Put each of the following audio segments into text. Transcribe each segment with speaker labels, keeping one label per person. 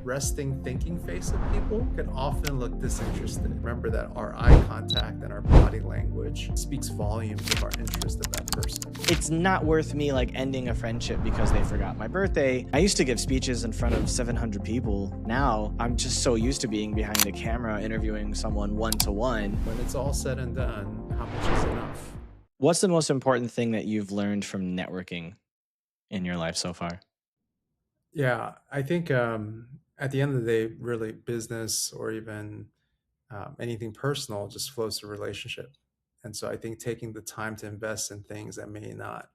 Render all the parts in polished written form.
Speaker 1: resting thinking face of people can often look disinterested. Remember that our eye contact and our body language speaks volumes of our interest in that person.
Speaker 2: It's not worth me like ending a friendship because they forgot my birthday. I used to give speeches in front of 700 people. Now I'm just so used to being behind the camera interviewing someone one-to-one.
Speaker 1: When it's all said and done, how much is enough?
Speaker 2: What's the most important thing that you've learned from networking in your life so far?
Speaker 1: Yeah, I think at the end of the day, really business or even anything personal just flows through relationship. And so I think taking the time to invest in things that may not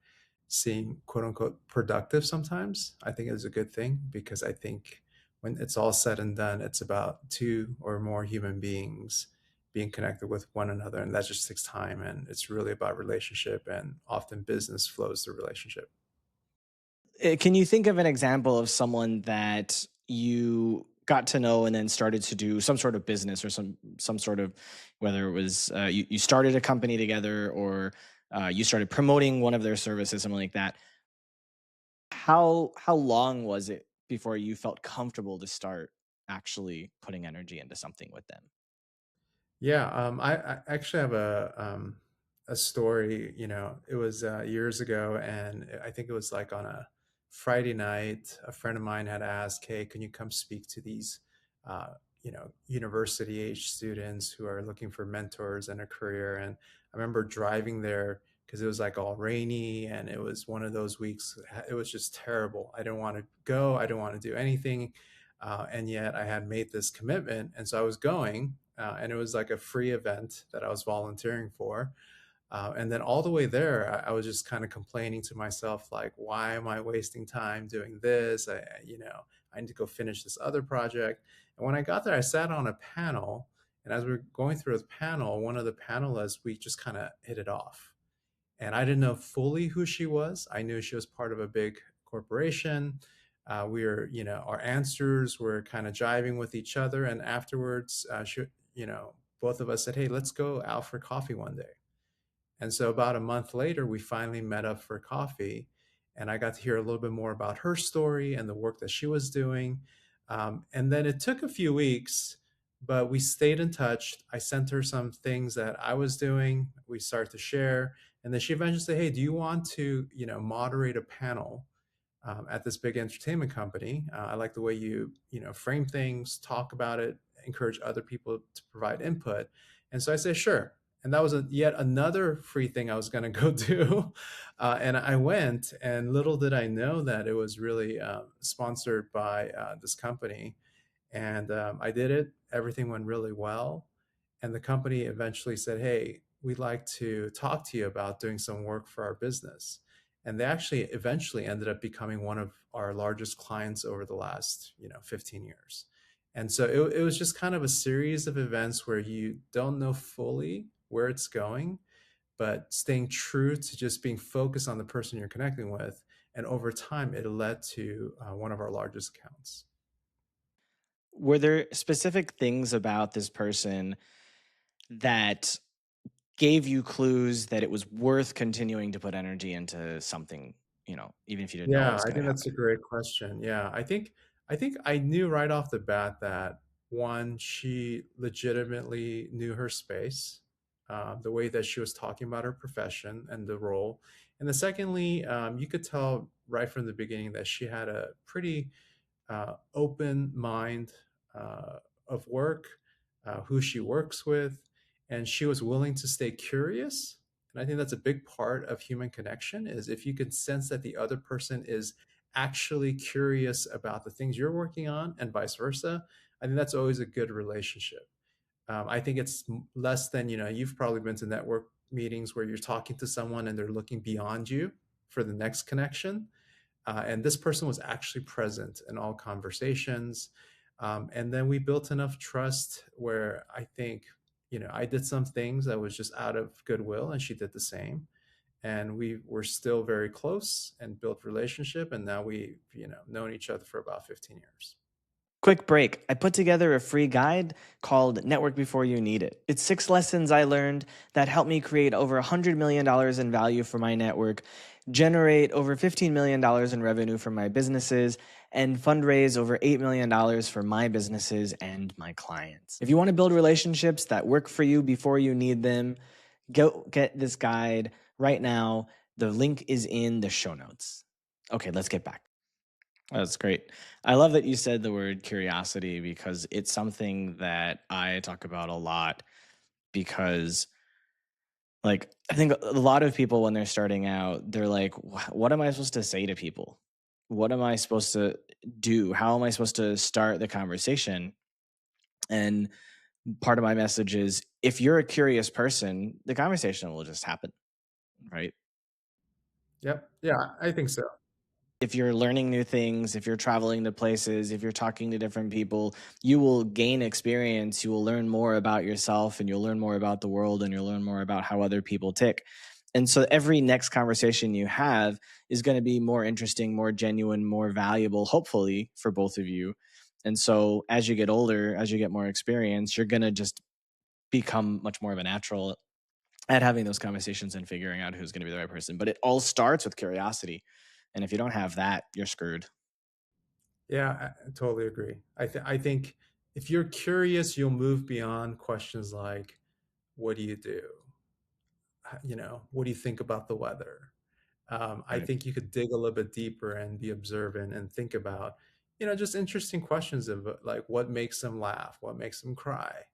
Speaker 1: seem quote unquote productive sometimes, I think is a good thing because I think when it's all said and done, it's about two or more human beings being connected with one another. And that just takes time. And it's really about relationship. And often business flows through relationship.
Speaker 2: Can you think of an example of someone that you got to know and then started to do some sort of business or some sort of, whether it was you started a company together or you started promoting one of their services, something like that. How long was it before you felt comfortable to start actually putting energy into something with them?
Speaker 1: Yeah, I actually have a story. It was years ago, and I think it was like on a Friday night. A friend of mine had asked, "Hey, can you come speak to these, university age students who are looking for mentors and a career?" And I remember driving there because it was like all rainy, and it was one of those weeks. It was just terrible. I didn't want to go. I didn't want to do anything, and yet I had made this commitment, and so I was going and it was like a free event that I was volunteering for. And then all the way there, I was just kind of complaining to myself, like, why am I wasting time doing this? I need to go finish this other project. And when I got there, I sat on a panel. And as we were going through the panel, one of the panelists, we just kind of hit it off. And I didn't know fully who she was. I knew she was part of a big corporation. Our answers were kind of jiving with each other. And afterwards, both of us said, "Hey, let's go out for coffee one day." And so about a month later, we finally met up for coffee. And I got to hear a little bit more about her story and the work that she was doing. And then it took a few weeks, but we stayed in touch. I sent her some things that I was doing. We started to share. And then she eventually said, "Hey, do you want to, moderate a panel at this big entertainment company? I like the way you frame things, talk about it, encourage other people to provide input." And so I said, "Sure." And that was yet another free thing I was going to go do. And I went, and little did I know that it was really sponsored by this company. And I did it. Everything went really well. And the company eventually said, "Hey, we'd like to talk to you about doing some work for our business." And they actually eventually ended up becoming one of our largest clients over the last 15 years. And so it was just kind of a series of events where you don't know fully where it's going, but staying true to just being focused on the person you're connecting with. And over time, it led to one of our largest accounts.
Speaker 2: Were there specific things about this person that gave you clues that it was worth continuing to put energy into something, even if you didn't know it
Speaker 1: Yeah,
Speaker 2: was
Speaker 1: I
Speaker 2: going
Speaker 1: think
Speaker 2: to
Speaker 1: that's a
Speaker 2: happen?
Speaker 1: great question. Yeah, I think I knew right off the bat that one, she legitimately knew her space, the way that she was talking about her profession and the role, and the secondly, you could tell right from the beginning that she had a pretty open mind uh, of work, who she works with, and she was willing to stay curious. And I think that's a big part of human connection is if you can sense that the other person is actually curious about the things you're working on and vice versa. I think that's always a good relationship. I think it's less than, you've probably been to network meetings where you're talking to someone and they're looking beyond you for the next connection, and this person was actually present in all conversations. And then we built enough trust where I think, I did some things that was just out of goodwill, and she did the same. And we were still very close and built relationship. And now we've, known each other for about 15 years.
Speaker 2: Quick break. I put together a free guide called Network Before You Need It. It's 6 lessons I learned that helped me create over $100 million in value for my network, generate over $15 million in revenue for my businesses, and fundraise over $8 million dollars for my businesses and my clients. If you want to build relationships that work for you before you need them, go get this guide right now. The link is in the show notes. Okay, let's get back. That's great. I love that you said the word curiosity because it's something that I talk about a lot because like I think a lot of people when they're starting out, they're like, What am I supposed to say to people? What am I supposed to do? How am I supposed to start the conversation?" And part of my message is if you're a curious person, the conversation will just happen, right?
Speaker 1: Yep. Yeah, I think so.
Speaker 2: If you're learning new things, if you're traveling to places, if you're talking to different people, you will gain experience. You will learn more about yourself and you'll learn more about the world and you'll learn more about how other people tick. And so every next conversation you have is going to be more interesting, more genuine, more valuable, hopefully for both of you. And so as you get older, as you get more experience, you're going to just become much more of a natural at having those conversations and figuring out who's going to be the right person. But it all starts with curiosity. And if you don't have that, you're screwed.
Speaker 1: Yeah, I totally agree. I think if you're curious, you'll move beyond questions like, "What do you do?" "What do you think about the weather?" I
Speaker 2: Right.
Speaker 1: think you could dig a little bit deeper and be observant and think about, just interesting questions of like what makes them laugh, what makes them cry,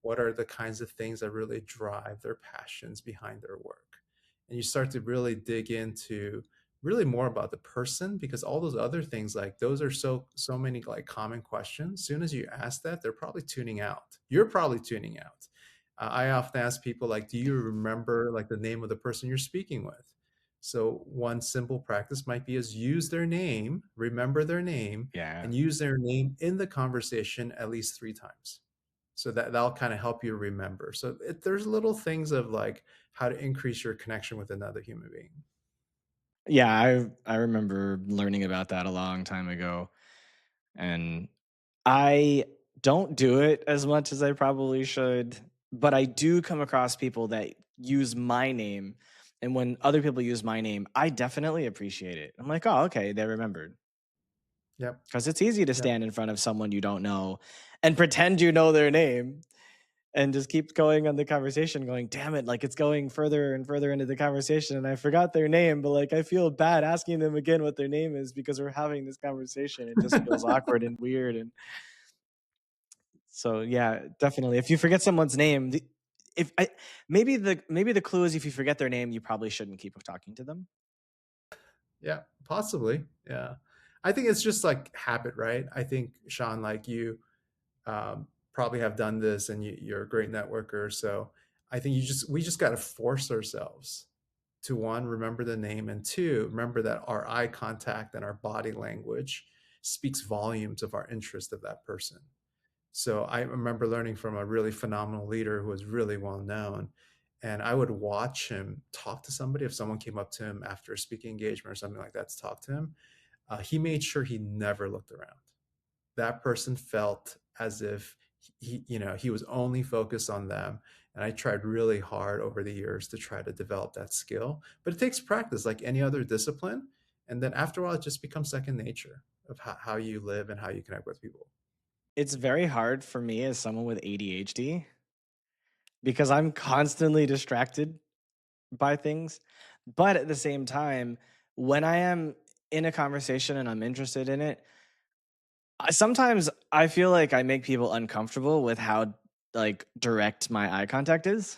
Speaker 1: what are the kinds of things that really drive their passions behind their work. And you start to really dig into really more about the person because all those other things like those are so many like common questions. As soon as you ask that, they're probably tuning out. You're probably tuning out. I often ask people like, do you remember like the name of the person you're speaking with? So one simple practice might be is use their name, remember their name,
Speaker 2: Yeah.
Speaker 1: and use their name in the conversation at least 3 times. So that'll kind of help you remember. So there's little things of like how to increase your connection with another human being.
Speaker 2: Yeah, I remember learning about that a long time ago, and I don't do it as much as I probably should, but I do come across people that use my name, and when other people use my name, I definitely appreciate it. I'm like, "Oh, okay, they remembered."
Speaker 1: Yep.
Speaker 2: Because it's easy to
Speaker 1: Yep.
Speaker 2: stand in front of someone you don't know and pretend you know their name and just keep going on the conversation going, "Damn it, like, it's going further and further into the conversation, and I forgot their name, but, like, I feel bad asking them again what their name is because we're having this conversation." It just feels awkward and weird, and so, yeah, definitely. If you forget someone's name, the if I maybe the clue is if you forget their name, you probably shouldn't keep talking to them.
Speaker 1: Yeah, possibly. Yeah. I think it's just like habit, right? I think Sean, like you probably have done this and you're a great networker. So I think we just got to force ourselves to one, remember the name, and two, remember that our eye contact and our body language speaks volumes of our interest of that person. So I remember learning from a really phenomenal leader who was really well known. And I would watch him talk to somebody. If someone came up to him after a speaking engagement or something like that to talk to him, he made sure he never looked around. That person felt as if he was only focused on them. And I tried really hard over the years to try to develop that skill. But it takes practice like any other discipline. And then after a while, it just becomes second nature of how you live and how you connect with people.
Speaker 2: It's very hard for me as someone with ADHD because I'm constantly distracted by things. But at the same time, when I am in a conversation and I'm interested in it, sometimes I feel like I make people uncomfortable with how like direct my eye contact is.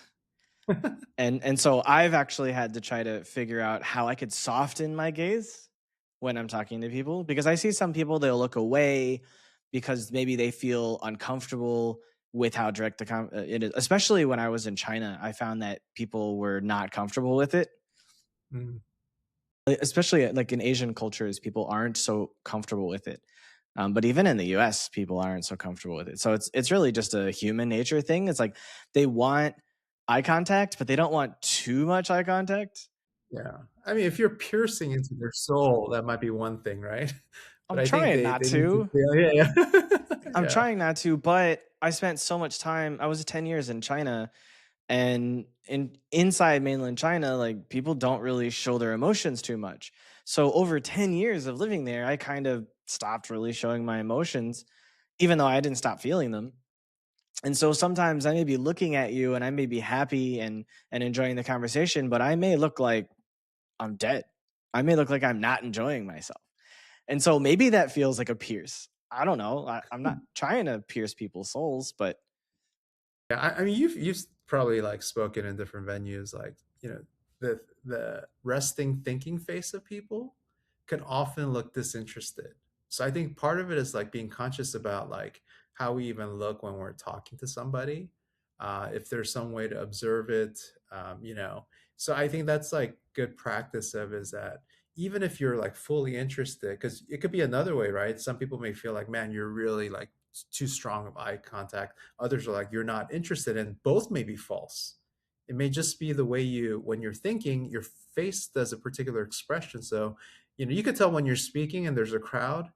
Speaker 2: And so I've actually had to try to figure out how I could soften my gaze when I'm talking to people because I see some people they'll look away because maybe they feel uncomfortable with how direct it is. Especially when I was in China, I found that people were not comfortable with it.
Speaker 1: Mm.
Speaker 2: Especially like in Asian cultures, people aren't so comfortable with it. But even in the US, people aren't so comfortable with it. So it's really just a human nature thing. It's like they want eye contact, but they don't want too much eye contact.
Speaker 1: Yeah. I mean, if you're piercing into their soul, that might be one thing, right? But
Speaker 2: I'm
Speaker 1: I think
Speaker 2: trying
Speaker 1: they
Speaker 2: not
Speaker 1: they need to
Speaker 2: to.
Speaker 1: feel yeah, yeah.
Speaker 2: I'm
Speaker 1: Yeah.
Speaker 2: trying not to, but I spent so much time. I was 10 years in China and inside mainland China, like people don't really show their emotions too much. So over 10 years of living there, I kind of stopped really showing my emotions, even though I didn't stop feeling them. And so sometimes I may be looking at you and I may be happy and enjoying the conversation, but I may look like I'm dead. I may look like I'm not enjoying myself. And so maybe that feels like a pierce. I don't know. I'm not trying to pierce people's souls, but
Speaker 1: Yeah, I mean, you've probably like spoken in different venues, like the resting thinking face of people can often look disinterested. So I think part of it is like being conscious about like how we even look when we're talking to somebody. If there's some way to observe it, you know. So I think that's like good practice of is that even if you're like fully interested, because it could be another way, right? Some people may feel like, man, you're really like too strong of eye contact. Others are like, you're not interested, and both may be false. It may just be the way you, when you're thinking, your face does a particular expression. So, you know, you could tell when you're speaking and there's a crowd,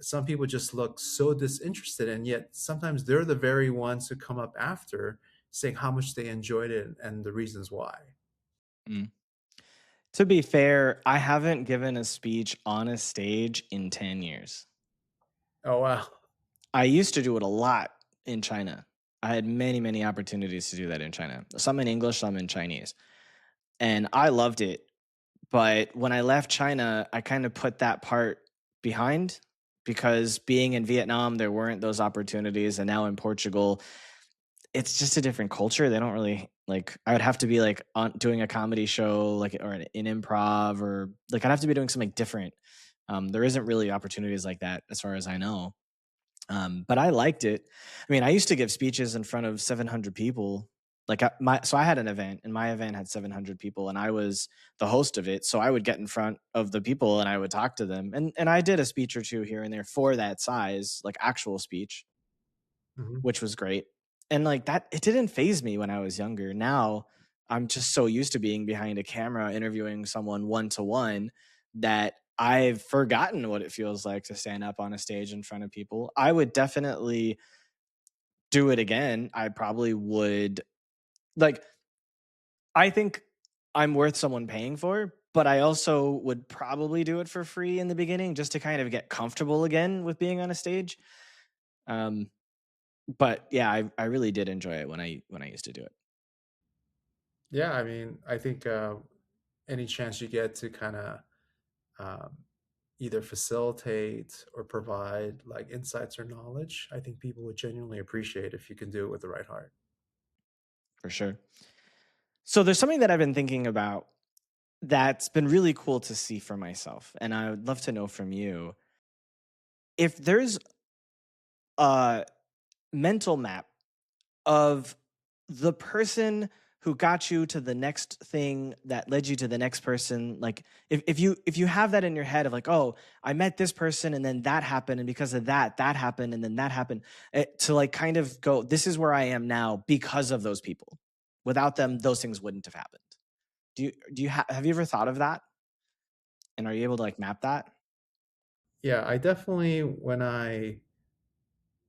Speaker 1: some people just look so disinterested, and yet sometimes they're the very ones who come up after saying how much they enjoyed it and the reasons why.
Speaker 2: mm. To be fair, I haven't given a speech on a stage in 10 years.
Speaker 1: Oh, wow.
Speaker 2: I used to do it a lot in China. I had many, many opportunities to do that in China. Some in English, some in Chinese. And I loved it. But when I left China, I kind of put that part behind because being in Vietnam, there weren't those opportunities. And now in Portugal, it's just a different culture. They don't really like, I would have to be like on doing a comedy show, like, or an improv, or like, I'd have to be doing something different. There isn't really opportunities like that as far as I know. But I liked it. I mean, I used to give speeches in front of 700 people. Like so I had an event, and my event had 700 people, and I was the host of it. So I would get in front of the people and I would talk to them, and I did a speech or two here and there for that size, like actual speech,
Speaker 1: Mhm.
Speaker 2: which was great. And like that, it didn't phase me when I was younger. Now I'm just so used to being behind a camera interviewing someone one to one that I've forgotten what it feels like to stand up on a stage in front of people. I would definitely do it again. I probably would like I think I'm worth someone paying for, but I also would probably do it for free in the beginning just to kind of get comfortable again with being on a stage. Um, but yeah, I really did enjoy it when I used to do it.
Speaker 1: Yeah, I mean, I think any chance you get to kind of um, either facilitate or provide like insights or knowledge, I think people would genuinely appreciate if you can do it with the right heart.
Speaker 2: For sure. So there's something that I've been thinking about that's been really cool to see for myself, and I would love to know from you if there's a mental map of the person who got you to the next thing that led you to the next person. Like if you have that in your head of like, oh, I met this person and then that happened, and because of that that happened, and then that happened, to like kind of go, this is where I am now because of those people. Without them, those things wouldn't have happened. Have you ever thought of that, and are you able to like map that?
Speaker 1: Yeah, I definitely, when I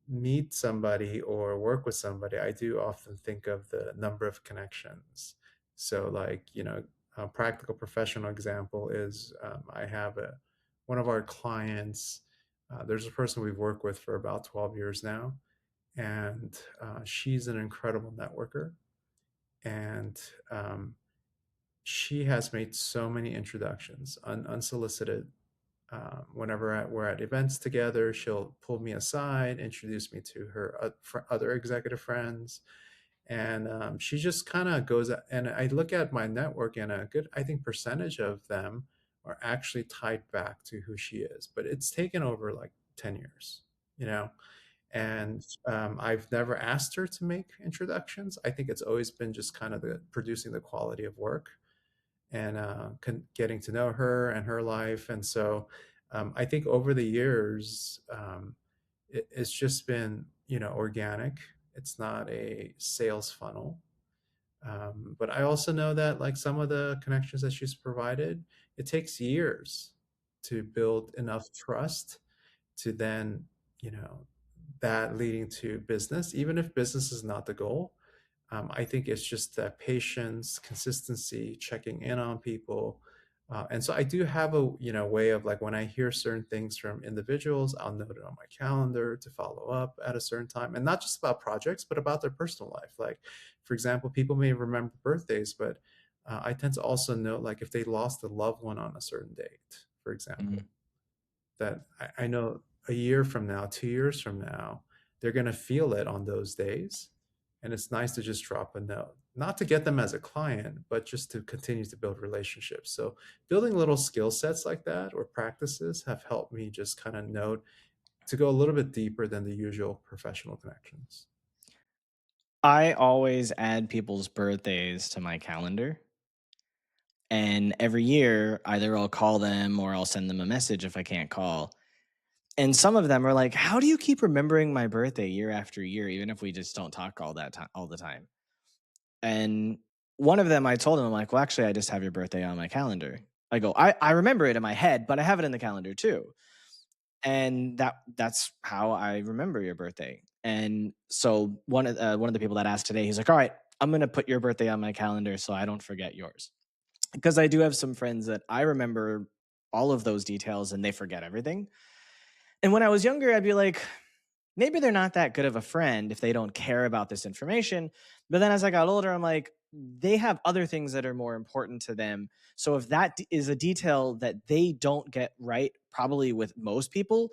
Speaker 1: meet somebody or work with somebody, I do often think of the number of connections. So, like, you know, a practical professional example is I have one of our clients. There's a person we've worked with for about 12 years now, and she's an incredible networker. And she has made so many introductions, unsolicited. Whenever we're at events together, she'll pull me aside, introduce me to her other executive friends, and she just kind of goes. And I look at my network, and a good, I think, percentage of them are actually tied back to who she is. But it's taken over like 10 years, you know. And I've never asked her to make introductions. I think it's always been just kind of the producing the quality of work and getting to know her and her life. And so I think over the years, it's just been, you know, organic. It's not a sales funnel. But I also know that like some of the connections that she's provided, it takes years to build enough trust to then, you know, that leading to business, even if business is not the goal. I think it's just that patience, consistency, checking in on people, And so I do have a way of like when I hear certain things from individuals, I'll note it on my calendar to follow up at a certain time, and not just about projects, but about their personal life. Like, for example, people may remember birthdays, but I tend to also note like if they lost a loved one on a certain date, for
Speaker 2: Mm.
Speaker 1: example, that I know a year from now, 2 years from now, they're going to feel it on those days. And it's nice to just drop a note, not to get them as a client, but just to continue to build relationships. So, building little skill sets like that or practices have helped me just kind of note to go a little bit deeper than the usual professional connections.
Speaker 2: I always add people's birthdays to my calendar. And every year, either I'll call them or I'll send them a message if I can't call. And some of them are like, "How do you keep remembering my birthday year after year, even if we just don't talk all that time all the time?" And one of them, I told him, I'm like, "Well, actually, I just have your birthday on my calendar." I go, "I remember it in my head, but I have it in the calendar too." And that's how I remember your birthday. And so one of the people that asked today, he's like, "All right, I'm gonna put your birthday on my calendar so I don't forget yours." Because I do have some friends that I remember all of those details and they forget everything. And when I was younger, I'd be like, maybe they're not that good of a friend if they don't care about this information. But then as I got older, I'm like, they have other things that are more important to them. So if is a detail that they don't get right, probably with most people,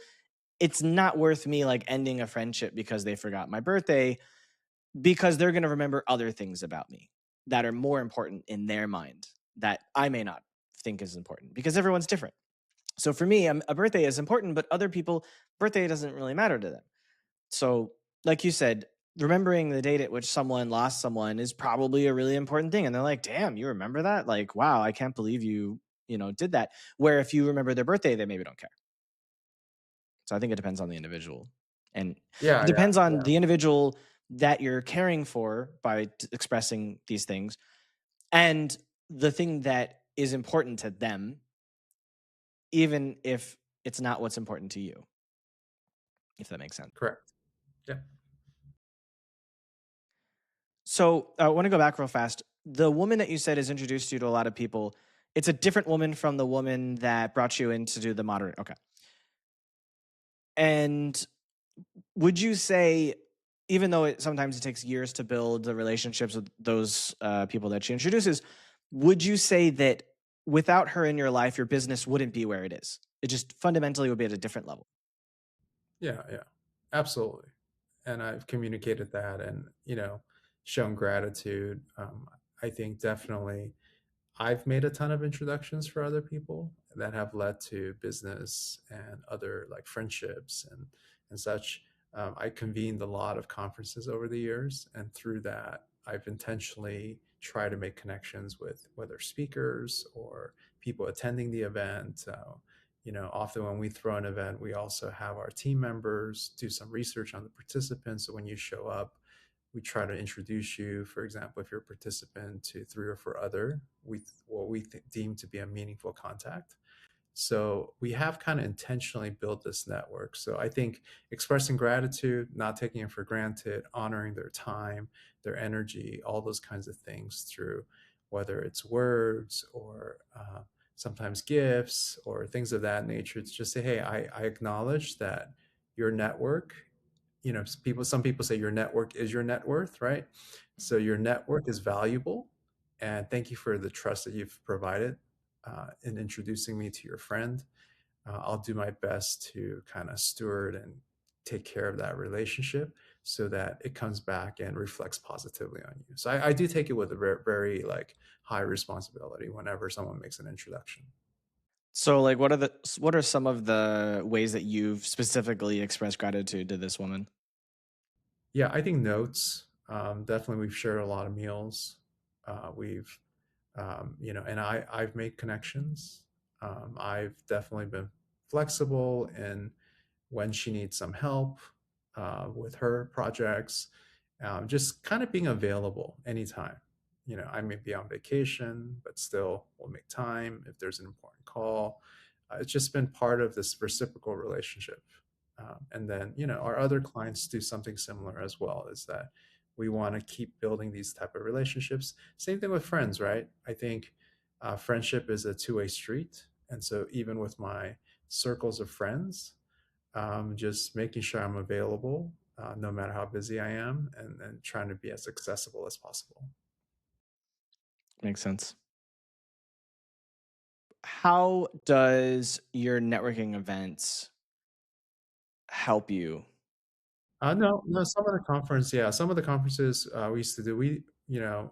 Speaker 2: it's not worth me like ending a friendship because they forgot my birthday, because they're going to remember other things about me that are more important in their mind that I may not think is important because everyone's different. So for me, a birthday is important, but other people, birthday doesn't really matter to them. So, like you said, remembering the date at which someone lost someone is probably a really important thing. And they're like, damn, you remember that? Like, wow, I can't believe you did that. Where if you remember their birthday, they maybe don't care. So I think it depends on the individual. And it
Speaker 1: Yeah,
Speaker 2: depends
Speaker 1: yeah,
Speaker 2: on
Speaker 1: yeah.
Speaker 2: the individual that you're caring for by expressing these things and the thing that is important to them, even if it's not what's important to you, if that makes sense.
Speaker 1: Correct. Yeah.
Speaker 2: So I want to go back real fast. The woman that you said has introduced you to a lot of people, it's a different woman from the woman that brought you in to do the moderate. Okay. And would you say, even though sometimes it takes years to build the relationships with those people that she introduces, would you say that without her in your life, your business wouldn't be where it is? It just fundamentally would be at a different level.
Speaker 1: Yeah, yeah. Absolutely. And I've communicated that and, shown gratitude. I think definitely I've made a ton of introductions for other people that have led to business and other like friendships and such. I convened a lot of conferences over the years, and through that, I've intentionally tried to make connections with whether speakers or people attending the event. Often when we throw an event, we also have our team members do some research on the participants. So when you show up, we try to introduce you, for example, if you're a participant, to three or four other what we deem to be a meaningful contact. So we have kind of intentionally built this network. So I think expressing gratitude, not taking it for granted, honoring their time, their energy, all those kinds of things through whether it's words or sometimes gifts or things of that nature. To just say, hey, I acknowledge that your network, some people say your network is your net worth, right? So your network is valuable, and thank you for the trust that you've provided in introducing me to your friend. I'll do my best to kind of steward and take care of that relationship so that it comes back and reflects positively on you. So I do take it with a very, very like high responsibility whenever someone makes an introduction.
Speaker 2: So, like, what are some of the ways that you've specifically expressed gratitude to this woman?
Speaker 1: Yeah, I think notes. Definitely, we've shared a lot of meals. We've, and I've made connections. I've definitely been flexible in when she needs some help with her projects, just kind of being available anytime. I may be on vacation, but still will make time if there's an important call. It's just been part of this reciprocal relationship. And then, our other clients do something similar as well, is that we want to keep building these type of relationships. Same thing with friends, right? I think Friendship is a two-way street. And so even with my circles of friends, just making sure I'm available no matter how busy I am, and trying to be as accessible as possible.
Speaker 2: Makes sense. How does your networking events help you?
Speaker 1: No, no, some of the conference, yeah, some of the conferences we used to do,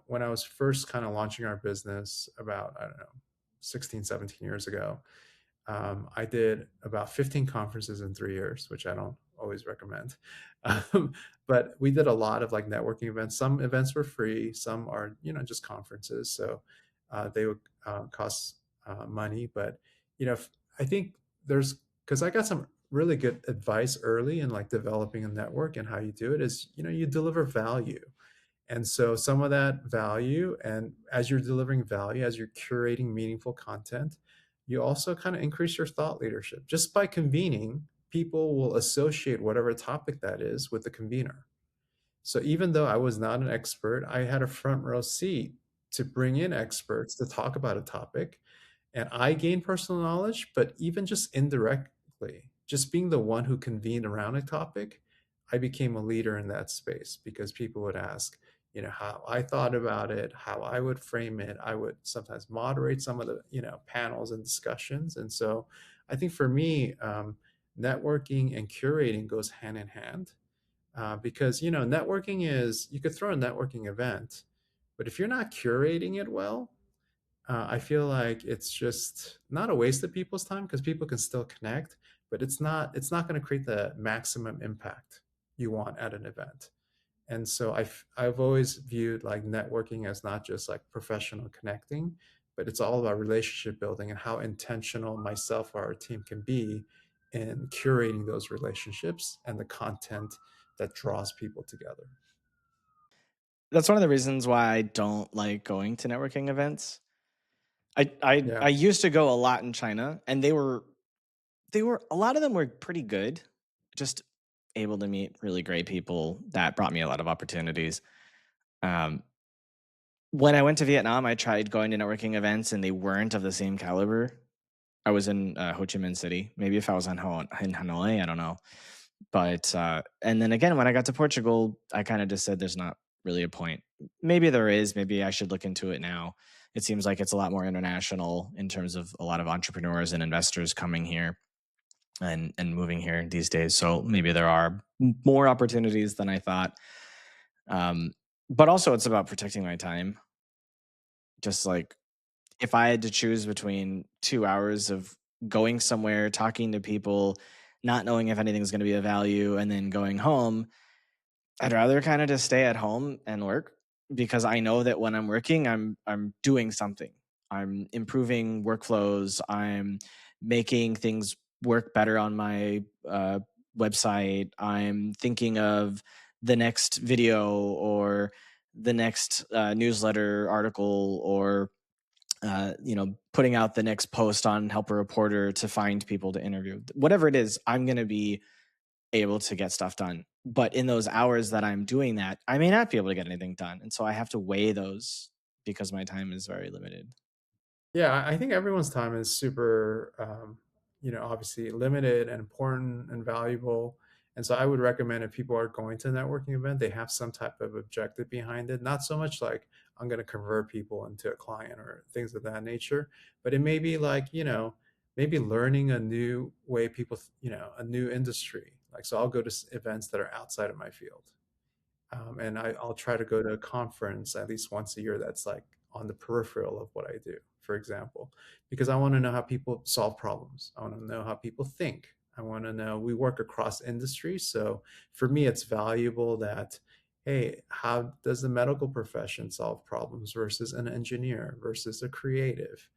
Speaker 1: when I was first kind of launching our business about, I don't know, 16, 17 years ago, I did about 15 conferences in 3 years, which I don't always recommend. Um, but we did a lot of like networking events. Some events were free, some are, just conferences. So they would cost money. But, I think there's, because I got some really good advice early in like developing a network, and how you do it is, you deliver value. And so some of that value, and as you're delivering value, as you're curating meaningful content, you also kind of increase your thought leadership. Just by convening, people will associate whatever topic that is with the convener. So even though I was not an expert, I had a front row seat to bring in experts to talk about a topic, and I gained personal knowledge, but even just indirectly, just being the one who convened around a topic, I became a leader in that space because people would ask, how I thought about it, how I would frame it. I would sometimes moderate some of the, panels and discussions. And so I think for me, networking and curating goes hand in hand, because, networking is, you could throw a networking event, but if you're not curating it well, I feel like it's just not a waste of people's time because people can still connect, but it's not going to create the maximum impact you want at an event. And so I've always viewed like networking as not just like professional connecting, but it's all about relationship building and how intentional myself or our team can be in curating those relationships and the content that draws people together.
Speaker 2: That's one of the reasons why I don't like going to networking events. I
Speaker 1: Yeah.
Speaker 2: used to go a lot in China, and they were a lot of them were pretty good. Just able to meet really great people that brought me a lot of opportunities. Um, when I went to Vietnam, I tried going to networking events, and they weren't of the same caliber. I was in Ho Chi Minh City. Maybe if I was in Hanoi, I don't know. But and then again, when I got to Portugal, I kind of just said, "There's not really a point." Maybe there is. Maybe I should look into it now. It seems like it's a lot more international in terms of a lot of entrepreneurs and investors coming here and moving here these days. So maybe there are more opportunities than I thought. Um, but also, it's about protecting my time. Just like if I had to choose between 2 hours of going somewhere, talking to people, not knowing if anything's going to be of value, and then going home, I'd rather kind of just stay at home and work because I know that when I'm working, I'm doing something. I'm improving workflows. I'm making things work better on my website. I'm thinking of the next video or the next newsletter article or putting out the next post on Help a Reporter to find people to interview. Whatever it is, I'm going to be able to get stuff done. But in those hours that I'm doing that, I may not be able to get anything done. And so I have to weigh those because my time is very limited.
Speaker 1: Yeah, I think everyone's time is super, obviously limited and important and valuable. And so I would recommend if people are going to a networking event, they have some type of objective behind it. Not so much like I'm going to convert people into a client or things of that nature, but it may be like, maybe learning a new way people, a new industry. Like, so I'll go to events that are outside of my field. And I'll try to go to a conference at least once a year that's like on the peripheral of what I do, for example, because I want to know how people solve problems. I want to know how people think. I want to know, we work across industries. So for me, it's valuable that, hey, how does the medical profession solve problems versus an engineer versus a creative?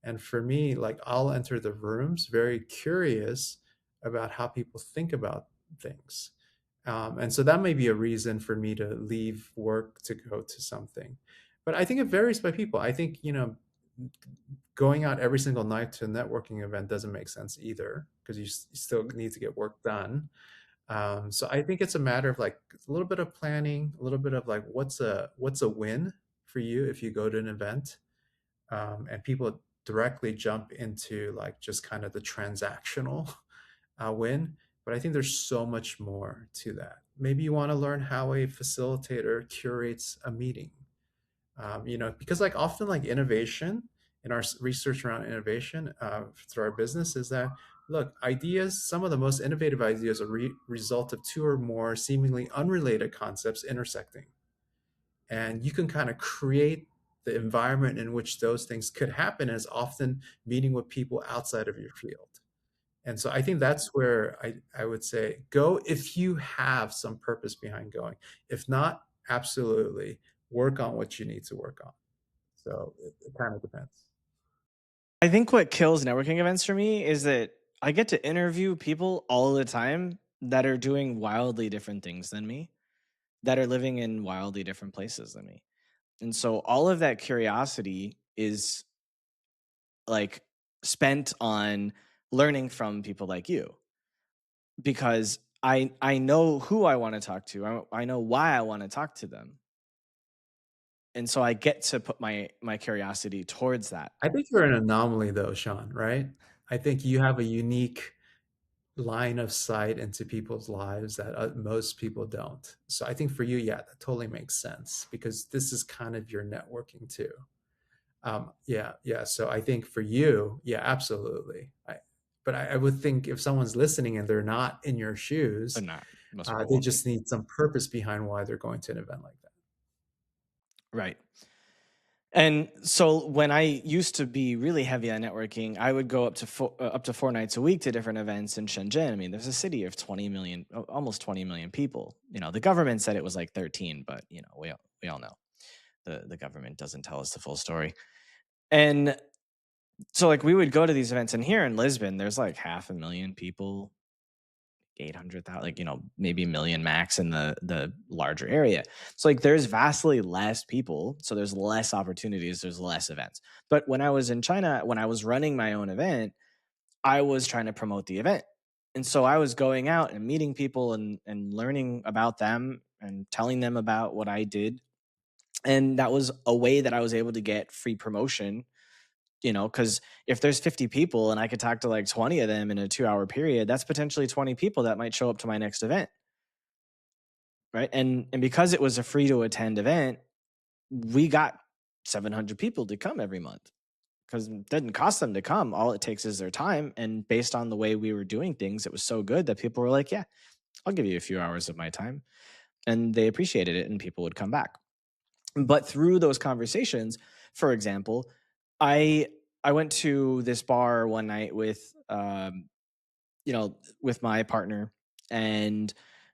Speaker 1: And for me, like, I'll enter the rooms very curious about how people think about things, and so that may be a reason for me to leave work to go to something. But I think it varies by people. I think, going out every single night to a networking event doesn't make sense either because you still need to get work done. So I think it's a matter of like a little bit of planning, a little bit of like what's a win for you if you go to an event, and people directly jump into like just kind of the transactional win. But I think there's so much more to that. Maybe you want to learn how a facilitator curates a meeting. Because like often like innovation in our research around innovation through our business is that look, ideas, some of the most innovative ideas are result of two or more seemingly unrelated concepts intersecting, and you can kind of create the environment in which those things could happen as often meeting with people outside of your field. And so I think that's where I would say go if you have some purpose behind going. If not, absolutely work on what you need to work on. So it kind of depends.
Speaker 2: I think what kills networking events for me is that I get to interview people all the time that are doing wildly different things than me, that are living in wildly different places than me. And so all of that curiosity is like spent on learning from people like you, because I know who I want to talk to. I know why I want to talk to them. And so I get to put my curiosity towards that.
Speaker 1: I think you're an anomaly though, Sean, right? I think you have a unique line of sight into people's lives that most people don't. So I think for you, yeah, that totally makes sense because this is kind of your networking too. Yeah, yeah. So I think for you, yeah, absolutely. But I would think if someone's listening and they're not in your shoes,
Speaker 2: But not most people
Speaker 1: they
Speaker 2: won't be.
Speaker 1: just need some purpose behind why they're going to an event like that.
Speaker 2: Right. And so when I used to be really heavy on networking, I would go up to 4 nights a week to different events in Shenzhen. I mean, there's a city of 20 million, almost 20 million people. You know, the government said it was like 13, but you know, we all know the government doesn't tell us the full story. And so like we would go to these events, and here in Lisbon, there's like 500,000 people, 800,000, like, you know, maybe a million max in the larger area. So like there's vastly less people, so there's less opportunities, there's less events. But when I was in China, when I was running my own event, I was trying to promote the event. And so I was going out and meeting people and learning about them and telling them about what I did. And that was a way that I was able to get free promotion, you know, because if there's 50 people and I could talk to like 20 of them in a 2 hour period, that's potentially 20 people that might show up to my next event. Right. And because it was a free to attend event, we got 700 people to come every month because it didn't cost them to come. All it takes is their time. And based on the way we were doing things, it was so good that people were like, yeah, I'll give you a few hours of my time. And they appreciated it, and people would come back. But through those conversations, for example, I I went to this bar one night with you know, with my partner, and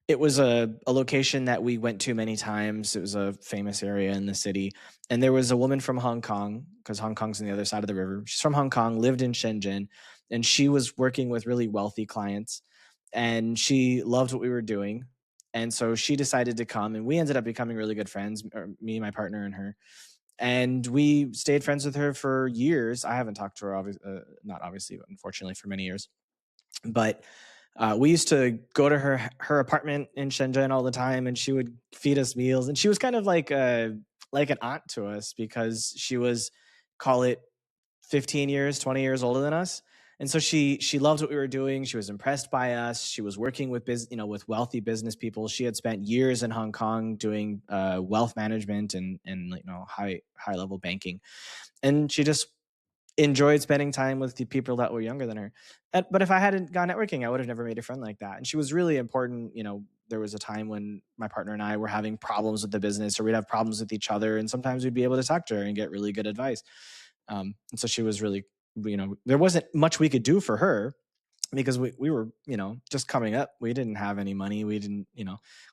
Speaker 2: it was a location that we went to many times. It was a famous area in the city, and there was a woman from Hong Kong, because Hong Kong's on the other side of the river. She's from Hong Kong, lived in Shenzhen, and she was working with really wealthy clients, and she loved what we were doing. And so she decided to come, and we ended up becoming really good friends, or me, my partner, and her. And we stayed friends with her for years. I haven't talked to her, not obviously, but unfortunately, for many years. But we used to go to her apartment in Shenzhen all the time, and she would feed us meals. And she was kind of like an aunt to us, because she was, call it, 15 years, 20 years older than us. And so she loved what we were doing. She was impressed by us. She was working with with wealthy business people. She had spent years in Hong Kong doing wealth management and high level banking, and she just enjoyed spending time with the people that were younger than her. But if I hadn't gone networking, I would have never made a friend like that. And she was really important. You know, there was a time when my partner and I were having problems with the business, or we'd have problems with each other, and sometimes we'd be able to talk to her and get really good advice. And so she was really, there wasn't much we could do for her, because we were, just coming up. We didn't have any money. We didn't,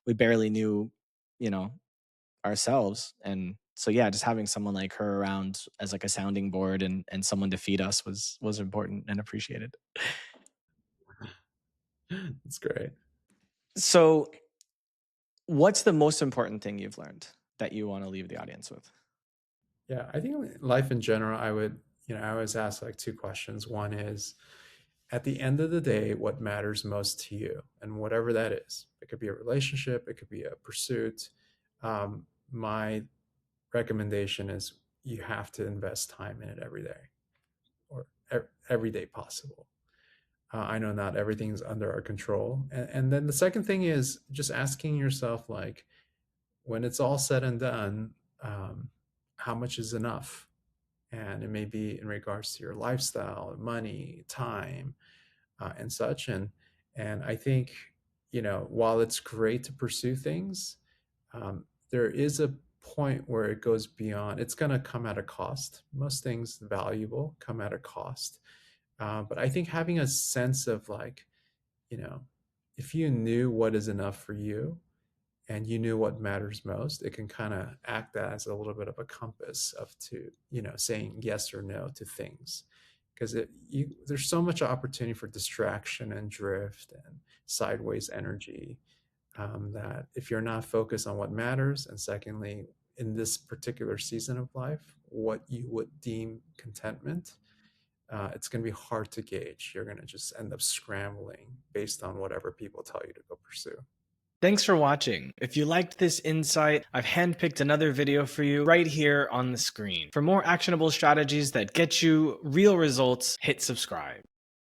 Speaker 2: we barely knew, you know, ourselves. And so yeah, just having someone like her around as like a sounding board and someone to feed us was important and appreciated.
Speaker 1: That's great.
Speaker 2: So what's the most important thing you've learned that you want to leave the audience with?
Speaker 1: Yeah, I think life in general, I always ask like two questions. One is, at the end of the day, what matters most to you, and whatever that is. It could be a relationship, it could be a pursuit. My recommendation is you have to invest time in it every day, or every day possible. I know not everything's under our control. And then the second thing is just asking yourself, like, when it's all said and done, um, how much is enough? And it may be in regards to your lifestyle, money, time, and such. And I think, while it's great to pursue things, there is a point where it goes beyond. It's going to come at a cost. Most things valuable come at a cost. But I think having a sense of, like, you know, if you knew what is enough for you and you knew what matters most, it can kind of act as a little bit of a compass of to, saying yes or no to things. Because there's so much opportunity for distraction and drift and sideways energy, that if you're not focused on what matters, and secondly, in this particular season of life, what you would deem contentment, it's going to be hard to gauge. You're going to just end up scrambling based on whatever people tell you to go pursue.
Speaker 2: Thanks for watching. If you liked this insight, I've handpicked another video for you right here on the screen. For more actionable strategies that get you real results, hit subscribe.